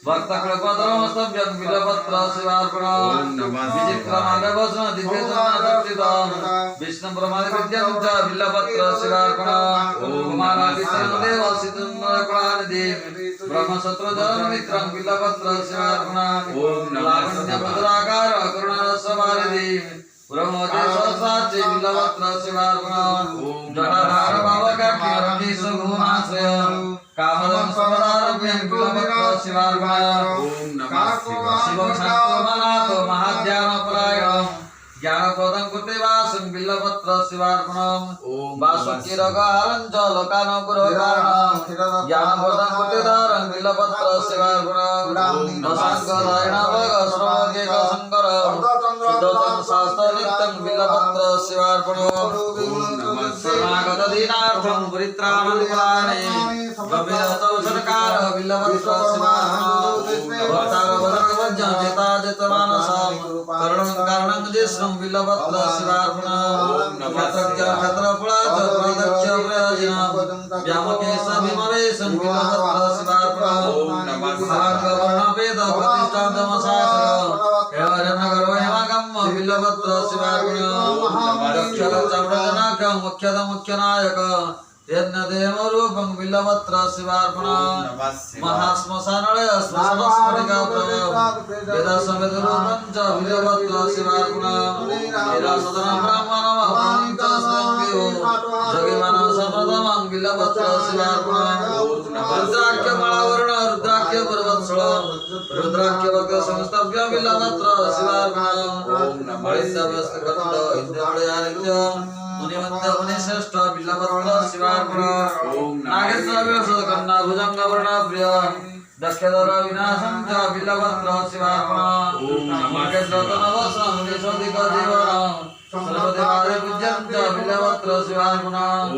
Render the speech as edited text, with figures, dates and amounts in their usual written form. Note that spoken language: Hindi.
भक्तकृपदरमस्तभ्यं बिल्वपत्र शिवार्पणम् विचित्रमार्गवसनं दिव्यजनादक्षितम् विष्णुब्रह्मादिविद्यं च बिल्वपत्र शिवार्पणम् कुमारादित्यं देवसितुन्नरकुलानिधिं ब्रह्मशत्रुधरमित्रं बिल्वपत्र शिवार्पणम् लावण्यमधुराकार करुणारसवारिधिं ब्रह्मोदयसहस्राब्जे बिल्वपत्र शिवार्पणम् जटाधार भावकाक्षी सुगुणाश्रयम् कामदं समदारभ्यं बिल्वपत्र शिवार्पणम् शिवं शान्तमनाथो महाध्यानपरायणम् ज्ञानप्रदं कृतेवासं बिल्वपत्र शिवार्पणम् वासुकिरकहारं च लोकानुग्रहकारणं ज्ञानप्रदं कृतेदारं बिल्वपत्र शिवार्पणम् नशाङ्करायणभगश्रवकेकशङ्कर शुद्धं शास्त्रनित्यं बिल्वपत्र शिवार्पणम् शरणागतदीनार्थं परित्राणनिर्वाणे गभीरतौषधकार बिल्वपत्र शिवार्पणम् भक्तारवदनवज्जं चेताजितमानसं करुणं कारणं जिष्णुं बिल्वपत्र शिवार्पणम् क्षत्रज्ञं क्षत्रफलाच प्रदक्ष प्रयोजनं व्यामकेशभिमवेशं बिल्वपत्र शिवार्पणम् महाकवर्णवेद प्रतिष्ठान्तमशास्त्रं केवलनगरो हेमगं बिल्वपत्र शिवार्पणम् दक्षचक्रजनकं मुख्यनायक यज्ञदेवरूपं बिल्वपत्र शिवार्पणम् महाश्मशानलय श्मशानस्फटिकाप्रभं वेदसमेतरूपं च बिल्वपत्र शिवार्पणम् वीरासदनं ब्राह्मणमहं च स्वयंविभो जगिमानं समृद्धमं बिल्वपत्र शिवार्पणम् रुद्राख्यमालावरण रुद्राख्यपर्वत्सलं रुद्राख्यवर्गसंस्तभ्य बिल्वपत्र शिवार्पणम् मणिन्दवस्कण्ड इन्द्रप्रयानित्यं मुनिवन्त मुनिश्रेष्ठ बिल्वपत्र शिवार्पणम् नागेन्द्रव्यसकन्ना भुजङ्गवर्णप्रिय दक्षधर विनाशं च बिल्वपत्र शिवार्पणम् नागेन्द्रतनवसं विश्वधिकजीवनं सर्वदेवादिपूज्यं च बिल्वपत्र शिवार्पणम्